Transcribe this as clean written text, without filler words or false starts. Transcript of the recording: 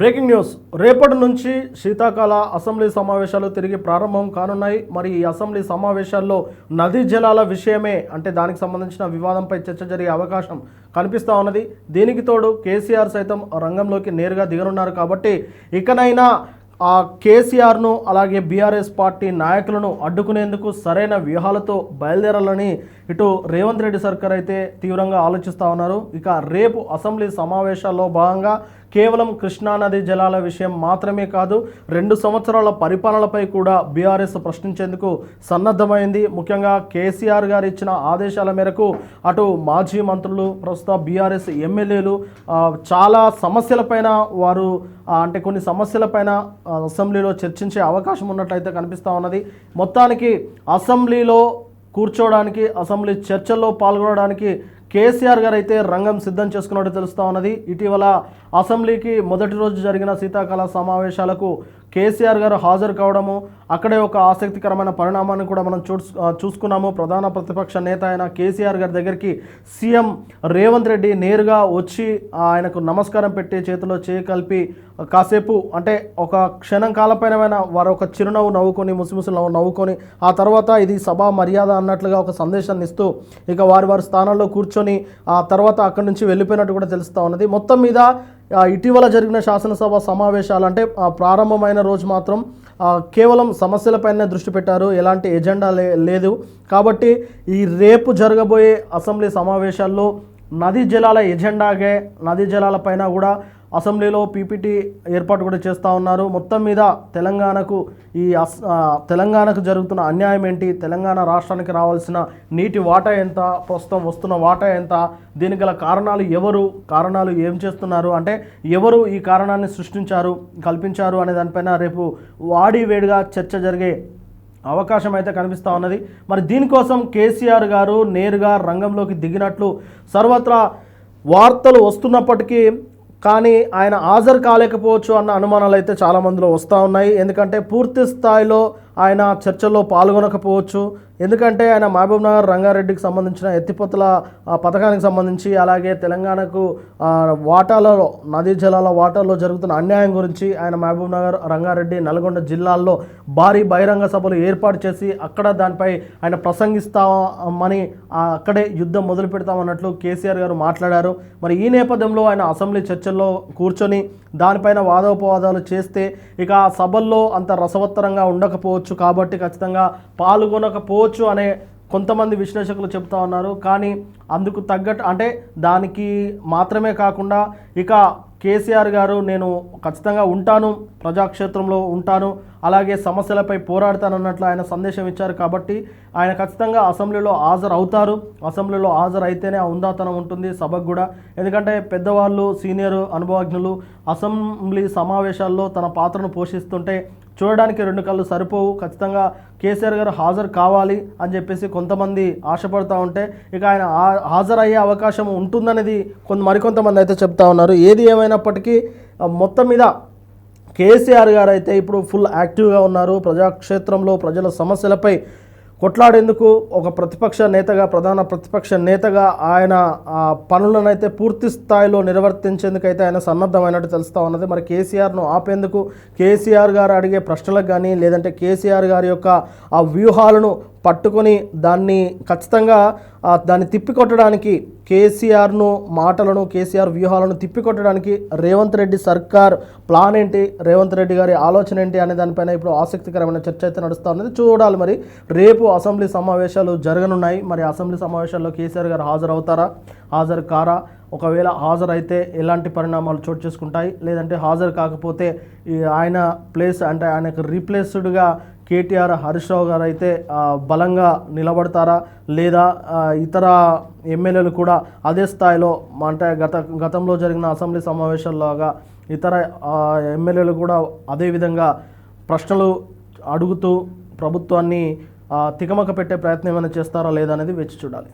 Breaking news రేపటి నుంచి శీతాకాల అసెంబ్లీ సమావేశాలు తిరిగి ప్రారంభం కానున్నాయి. మరి ఈ అసెంబ్లీ సమావేశాల్లో నదీ జలాల విషయమే అంటే దానికి సంబంధించిన వివాదంపై చర్చ జరిగే అవకాశం కనిపిస్తూ ఉన్నది. దీనికి తోడు కేసీఆర్ సైతం రంగంలోకి నేరుగా దిగనున్నారు. కాబట్టి ఇకనైనా ఆ కేసీఆర్ను అలాగే బీఆర్ఎస్ పార్టీ నాయకులను అడ్డుకునేందుకు సరైన వ్యూహాలతో బయలుదేరాలని ఇటు రేవంత్ రెడ్డి సర్కార్ అయితే తీవ్రంగా ఆలోచిస్తూ ఉన్నారు. ఇక రేపు అసెంబ్లీ సమావేశాల్లో భాగంగా కేవలం కృష్ణానది జలాల విషయం మాత్రమే కాదు, 2 సంవత్సరాల పరిపాలనపై కూడా బీఆర్ఎస్ ప్రశ్నించేందుకు సన్నద్ధమైంది. ముఖ్యంగా కేసీఆర్ గారు ఇచ్చిన ఆదేశాల మేరకు అటు మాజీ మంత్రులు, ప్రస్తుత బీఆర్ఎస్ ఎమ్మెల్యేలు చాలా సమస్యలపైన వారు అంటే కొన్ని సమస్యలపైన అసెంబ్లీలో చర్చించే అవకాశం ఉన్నట్లయితే కనిపిస్తూ ఉన్నది. మొత్తానికి అసెంబ్లీలో కూర్చోవడానికి, అసెంబ్లీ చర్చల్లో పాల్గొనడానికి కేసీఆర్ గారు అయితే రంగం సిద్ధం చేసుకున్నట్టు తెలుస్తూ ఉన్నది. ఇటీవల అసెంబ్లీకి మొదటి రోజు జరిగిన శీతాకాల సమావేశాలకు కేసీఆర్ గారు హాజరు కావడము, అక్కడే ఒక ఆసక్తికరమైన పరిణామాన్ని కూడా మనం చూసుకున్నాము. ప్రధాన ప్రతిపక్ష నేత అయిన కేసీఆర్ గారి దగ్గరికి సీఎం రేవంత్ రెడ్డి నేరుగా వచ్చి ఆయనకు నమస్కారం పెట్టి చేతిలో చేయి కలిపి కాసేపు అంటే ఒక క్షణం కాలపైన వారు ఒక చిరునవ్వు నవ్వుకొని, ముసిముసి నవ్వుకొని ఆ తర్వాత ఇది సభా మర్యాద అన్నట్లుగా ఒక సందేశాన్ని ఇస్తూ ఇక వారి స్థానంలో కూర్చొని ఆ తర్వాత అక్కడి నుంచి వెళ్ళిపోయినట్టు కూడా తెలుస్తూ ఉన్నది. మొత్తం మీద ఇటీవల జరిగిన శాసనసభ సమావేశాలు అంటే ప్రారంభమైన రోజు మాత్రం కేవలం సమస్యలపైనే దృష్టి పెట్టారు, ఎలాంటి ఎజెండా లేదు. కాబట్టి ఈ రేపు జరగబోయే అసెంబ్లీ సమావేశాల్లో నదీ జలాల ఎజెండాగే నదీ జలాలపైన కూడా అసెంబ్లీలో పీపీటీ ఏర్పాటు కూడా చేస్తూ ఉన్నారు. మొత్తం మీద తెలంగాణకు జరుగుతున్న అన్యాయం ఏంటి, తెలంగాణ రాష్ట్రానికి రావాల్సిన నీటి వాటా ఎంత, ప్రస్తుతం వస్తున్న వాటా ఎంత, దీనికి గల కారణాలు ఏం చేస్తున్నారు, అంటే ఎవరు ఈ కారణాన్ని కల్పించారు అనే దానిపైన రేపు వేడిగా చర్చ జరిగే అవకాశం అయితే కనిపిస్తూ ఉన్నది. మరి దీనికోసం కేసీఆర్ గారు నేరుగా రంగంలోకి దిగినట్లు సర్వత్రా వార్తలు వస్తున్నప్పటికీ కానీ ఆయన హాజరు కాలేకపోవచ్చు అన్న అనుమానాలు అయితే చాలామందిలో వస్తూ ఉన్నాయి. ఎందుకంటే పూర్తి స్థాయిలో ఆయన చర్చల్లో పాల్గొనకపోవచ్చు. ఎందుకంటే ఆయన మహబూబ్నగర్ రంగారెడ్డికి సంబంధించిన ఎత్తిపోతల పథకానికి సంబంధించి, అలాగే తెలంగాణకు వాటాలలో నదీ జలాల వాటాల్లో జరుగుతున్న అన్యాయం గురించి ఆయన మహబూబ్నగర్, రంగారెడ్డి, నల్గొండ జిల్లాల్లో భారీ బహిరంగ సభలు ఏర్పాటు చేసి అక్కడ దానిపై ఆయన ప్రసంగిస్తామని అక్కడే యుద్ధం మొదలు పెడతామన్నట్లు కేసీఆర్ గారు మాట్లాడారు. మరి ఈ నేపథ్యంలో ఆయన అసెంబ్లీ చర్చల్లో కూర్చొని దానిపైన వాదోపవాదాలు చేస్తే ఇక ఆ సభల్లో అంత రసవత్తరంగా ఉండకపోవచ్చు, కాబట్టి ఖచ్చితంగా పాల్గొనకపోవచ్చు అనే కొంతమంది విశ్లేషకులు చెప్తా ఉన్నారు. కానీ అందుకు తగ్గట్టు అంటే దానికి మాత్రమే కాకుండా ఇక కేసీఆర్ గారు నేను ఖచ్చితంగా ఉంటాను, ప్రజాక్షేత్రంలో ఉంటాను, అలాగే సమస్యలపై పోరాడతానన్నట్లు ఆయన సందేశం ఇచ్చారు. కాబట్టి ఆయన ఖచ్చితంగా అసెంబ్లీలో హాజరవుతారు. అసెంబ్లీలో హాజరైతేనే ఆ ఉందాతనం ఉంటుంది సభకు కూడా. ఎందుకంటే పెద్దవాళ్ళు, సీనియర్ అనుభవజ్ఞులు అసెంబ్లీ సమావేశాల్లో తన పాత్రను పోషిస్తుంటే చూడడానికి 2 కళ్ళు సరిపోవు. ఖచ్చితంగా కేసీఆర్ గారు హాజరు కావాలి అని చెప్పేసి కొంతమంది ఆశపడుతూ ఉంటే ఇక ఆయన హాజరయ్యే అవకాశం ఉంటుందనేది మరికొంతమంది అయితే చెప్తా ఉన్నారు. ఏది ఏమైనప్పటికీ మొత్తం మీద కేసీఆర్ గారు అయితే ఇప్పుడు ఫుల్ యాక్టివ్గా ఉన్నారు. ప్రజాక్షేత్రంలో ప్రజల సమస్యలపై కొట్లాడేందుకు ఒక ప్రధాన ప్రతిపక్ష నేతగా ఆయన పనులను అయితే పూర్తి స్థాయిలో నిర్వర్తించేందుకైతే ఆయన సన్నద్ధమైనట్టు తెలుస్తూ ఉన్నది. మరి కేసీఆర్ను ఆపేందుకు, కేసీఆర్ గారు అడిగే ప్రశ్నలకు కానీ లేదంటే కేసీఆర్ గారి యొక్క ఆ వ్యూహాలను పట్టుకొని దాన్ని ఖచ్చితంగా దాన్ని తిప్పికొట్టడానికి, కేసీఆర్ను మాటలను, కేసీఆర్ వ్యూహాలను తిప్పికొట్టడానికి రేవంత్ రెడ్డి సర్కార్ ప్లాన్ ఏంటి, రేవంత్ రెడ్డి గారి ఆలోచన ఏంటి అనే దానిపైన ఇప్పుడు ఆసక్తికరమైన చర్చ అయితే నడుస్తూ ఉన్నది. చూడాలి మరి రేపు అసెంబ్లీ సమావేశాలు జరగనున్నాయి. మరి అసెంబ్లీ సమావేశాల్లో కేసీఆర్ గారు హాజరవుతారా, హాజరు కారా, ఒకవేళ హాజరైతే ఎలాంటి పరిణామాలు చోటు చేసుకుంటాయి, లేదంటే హాజరు కాకపోతే ఆయన ప్లేస్ అంటే ఆయనకు రీప్లేస్డ్గా కేటీఆర్, హరీష్ రావు గారు అయితే బలంగా నిలబడతారా, లేదా ఇతర ఎమ్మెల్యేలు కూడా అదే స్థాయిలో అంటే గతంలో జరిగిన అసెంబ్లీ సమావేశాల్లోగా ఇతర ఎమ్మెల్యేలు కూడా అదేవిధంగా ప్రశ్నలు అడుగుతూ ప్రభుత్వాన్ని తికమక పెట్టే ప్రయత్నం ఏమైనా చేస్తారా లేదా అనేది వేచి చూడాలి.